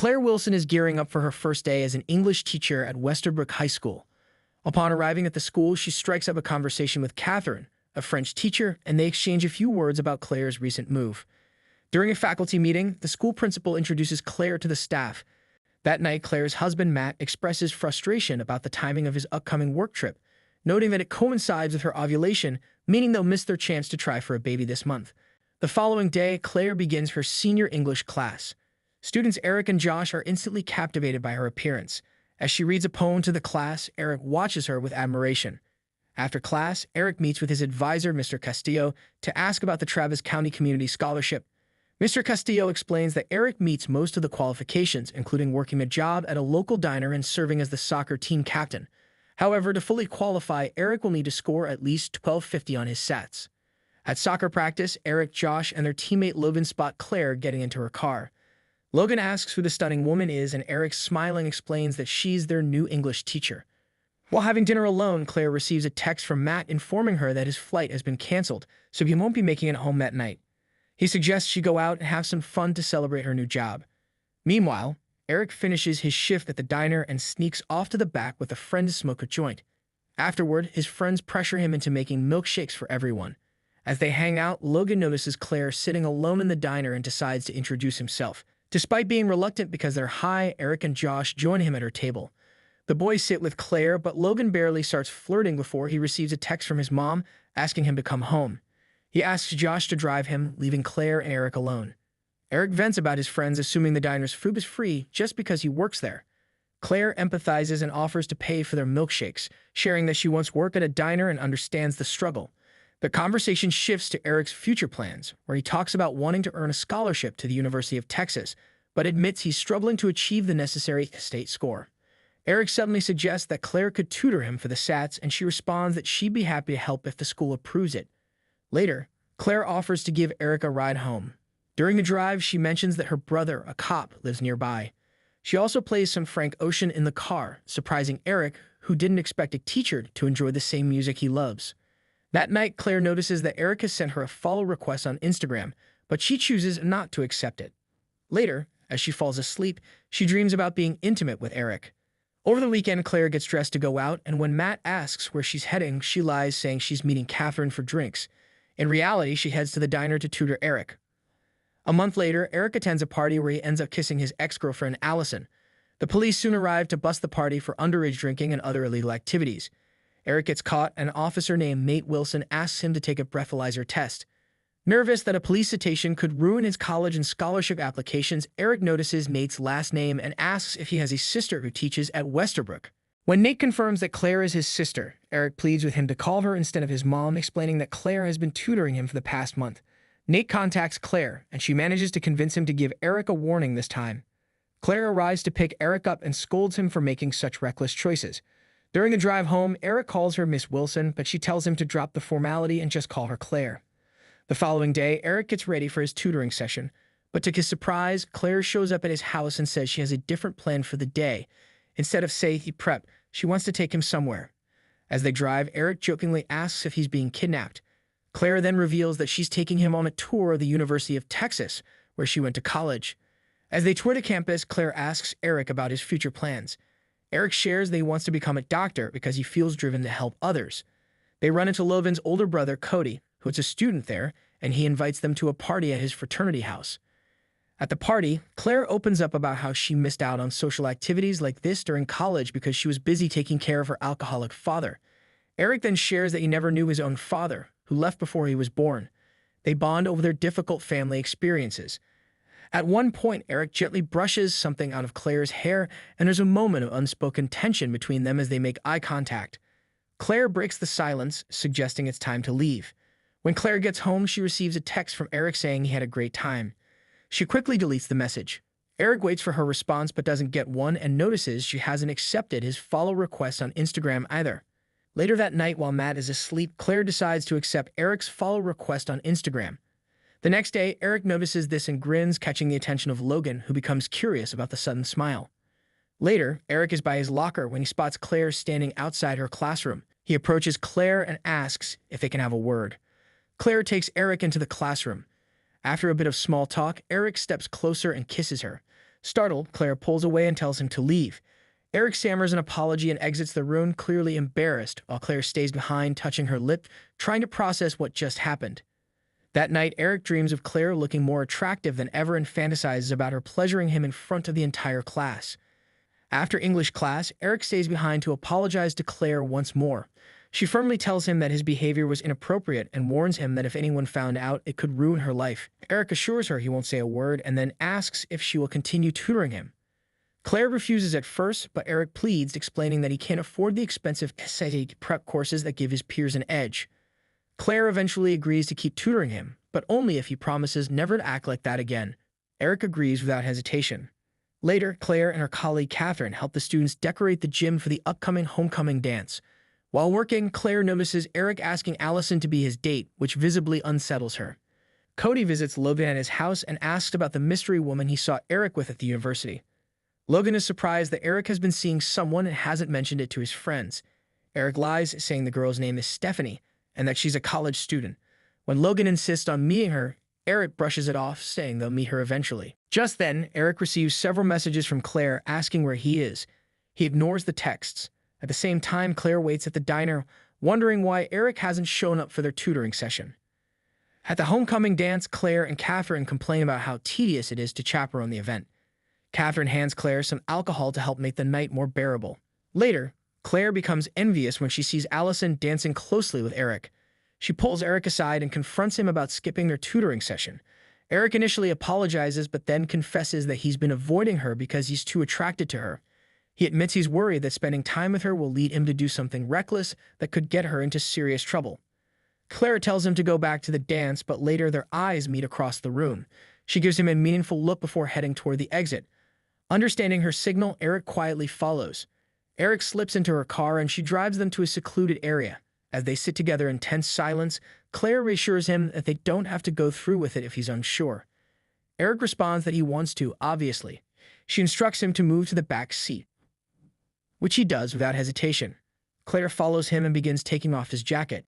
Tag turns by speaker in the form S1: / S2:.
S1: Claire Wilson is gearing up for her first day as an English teacher at Westerbrook High School. Upon arriving at the school, she strikes up a conversation with Catherine, a French teacher, and they exchange a few words about Claire's recent move. During a faculty meeting, the school principal introduces Claire to the staff. That night, Claire's husband, Matt, expresses frustration about the timing of his upcoming work trip, noting that it coincides with her ovulation, meaning they'll miss their chance to try for a baby this month. The following day, Claire begins her senior English class. Students Eric and Josh are instantly captivated by her appearance. As she reads a poem to the class, Eric watches her with admiration. After class, Eric meets with his advisor, Mr. Castillo, to ask about the Travis County Community Scholarship. Mr. Castillo explains that Eric meets most of the qualifications, including working a job at a local diner and serving as the soccer team captain. However, to fully qualify, Eric will need to score at least 1250 on his sats. At soccer practice, Eric, Josh, and their teammate Logan spot Claire getting into her car. Logan asks who the stunning woman is, and Eric, smiling, explains that she's their new English teacher. While having dinner alone, Claire receives a text from Matt informing her that his flight has been canceled, so he won't be making it home that night. He suggests she go out and have some fun to celebrate her new job. Meanwhile, Eric finishes his shift at the diner and sneaks off to the back with a friend to smoke a joint. Afterward, his friends pressure him into making milkshakes for everyone. As they hang out, Logan notices Claire sitting alone in the diner and decides to introduce himself. Despite being reluctant because they're high, Eric and Josh join him at her table. The boys sit with Claire, but Logan barely starts flirting before he receives a text from his mom asking him to come home. He asks Josh to drive him, leaving Claire and Eric alone. Eric vents about his friends assuming the diner's food is free just because he works there. Claire empathizes and offers to pay for their milkshakes, sharing that she once worked at a diner and understands the struggle. The conversation shifts to Eric's future plans, where he talks about wanting to earn a scholarship to the University of Texas, but admits he's struggling to achieve the necessary state score. Eric suddenly suggests that Claire could tutor him for the SATs, and she responds that she'd be happy to help if the school approves it. Later, Claire offers to give Eric a ride home. During the drive, she mentions that her brother, a cop, lives nearby. She also plays some Frank Ocean in the car, surprising Eric, who didn't expect a teacher to enjoy the same music he loves. That night, Claire notices that Eric has sent her a follow request on Instagram, but she chooses not to accept it. Later, as she falls asleep, she dreams about being intimate with Eric. Over the weekend, Claire gets dressed to go out, and when Matt asks where she's heading, she lies, saying she's meeting Catherine for drinks. In reality, she heads to the diner to tutor Eric. A month later, Eric attends a party where he ends up kissing his ex-girlfriend, Allison. The police soon arrive to bust the party for underage drinking and other illegal activities. Eric gets caught, and an officer named Nate Wilson asks him to take a breathalyzer test. Nervous that a police citation could ruin his college and scholarship applications, Eric notices Nate's last name and asks if he has a sister who teaches at Westerbrook. When Nate confirms that Claire is his sister, Eric pleads with him to call her instead of his mom, explaining that Claire has been tutoring him for the past month. Nate contacts Claire, and she manages to convince him to give Eric a warning this time. Claire arrives to pick Eric up and scolds him for making such reckless choices. During the drive home, Eric calls her Miss Wilson, but she tells him to drop the formality and just call her Claire. The following day, Eric gets ready for his tutoring session, but to his surprise, Claire shows up at his house and says she has a different plan for the day. Instead of say he prep, she wants to take him somewhere. As they drive, Eric jokingly asks if he's being kidnapped. Claire then reveals that she's taking him on a tour of the University of Texas, where she went to college. As they tour the campus, Claire asks Eric about his future plans. Eric shares that he wants to become a doctor because he feels driven to help others. They run into Logan's older brother, Cody, who's a student there, and he invites them to a party at his fraternity house. At the party, Claire opens up about how she missed out on social activities like this during college because she was busy taking care of her alcoholic father. Eric then shares that he never knew his own father, who left before he was born. They bond over their difficult family experiences. At one point, Eric gently brushes something out of Claire's hair, and there's a moment of unspoken tension between them as they make eye contact. Claire breaks the silence, suggesting it's time to leave. When Claire gets home, she receives a text from Eric saying he had a great time. She quickly deletes the message. Eric waits for her response but doesn't get one and notices she hasn't accepted his follow request on Instagram either. Later that night, while Matt is asleep, Claire decides to accept Eric's follow request on Instagram. The next day, Eric notices this and grins, catching the attention of Logan, who becomes curious about the sudden smile. Later, Eric is by his locker when he spots Claire standing outside her classroom. He approaches Claire and asks if they can have a word. Claire takes Eric into the classroom. After a bit of small talk, Eric steps closer and kisses her. Startled, Claire pulls away and tells him to leave. Eric stammers an apology and exits the room, clearly embarrassed, while Claire stays behind, touching her lip, trying to process what just happened. That night, Eric dreams of Claire looking more attractive than ever and fantasizes about her pleasuring him in front of the entire class. After English class, Eric stays behind to apologize to Claire once more. She firmly tells him that his behavior was inappropriate and warns him that if anyone found out, it could ruin her life. Eric assures her he won't say a word and then asks if she will continue tutoring him. Claire refuses at first, but Eric pleads, explaining that he can't afford the expensive SAT prep courses that give his peers an edge. Claire eventually agrees to keep tutoring him, but only if he promises never to act like that again. Eric agrees without hesitation. Later, Claire and her colleague Catherine help the students decorate the gym for the upcoming homecoming dance. While working, Claire notices Eric asking Allison to be his date, which visibly unsettles her. Cody visits Logan at his house and asks about the mystery woman he saw Eric with at the university. Logan is surprised that Eric has been seeing someone and hasn't mentioned it to his friends. Eric lies, saying the girl's name is Stephanie and that she's a college student. When Logan insists on meeting her, Eric brushes it off, saying they'll meet her eventually. Just then, Eric receives several messages from Claire asking where he is. He ignores the texts. At the same time, Claire waits at the diner, wondering why Eric hasn't shown up for their tutoring session. At the homecoming dance, Claire and Catherine complain about how tedious it is to chaperone the event. Catherine hands Claire some alcohol to help make the night more bearable. Later, Claire becomes envious when she sees Allison dancing closely with Eric. She pulls Eric aside and confronts him about skipping their tutoring session. Eric initially apologizes, but then confesses that he's been avoiding her because he's too attracted to her. He admits he's worried that spending time with her will lead him to do something reckless that could get her into serious trouble. Claire tells him to go back to the dance, but later their eyes meet across the room. She gives him a meaningful look before heading toward the exit. Understanding her signal, Eric quietly follows. Eric slips into her car and she drives them to a secluded area. As they sit together in tense silence, Claire reassures him that they don't have to go through with it if he's unsure. Eric responds that he wants to, obviously. She instructs him to move to the back seat, which he does without hesitation. Claire follows him and begins taking off his jacket.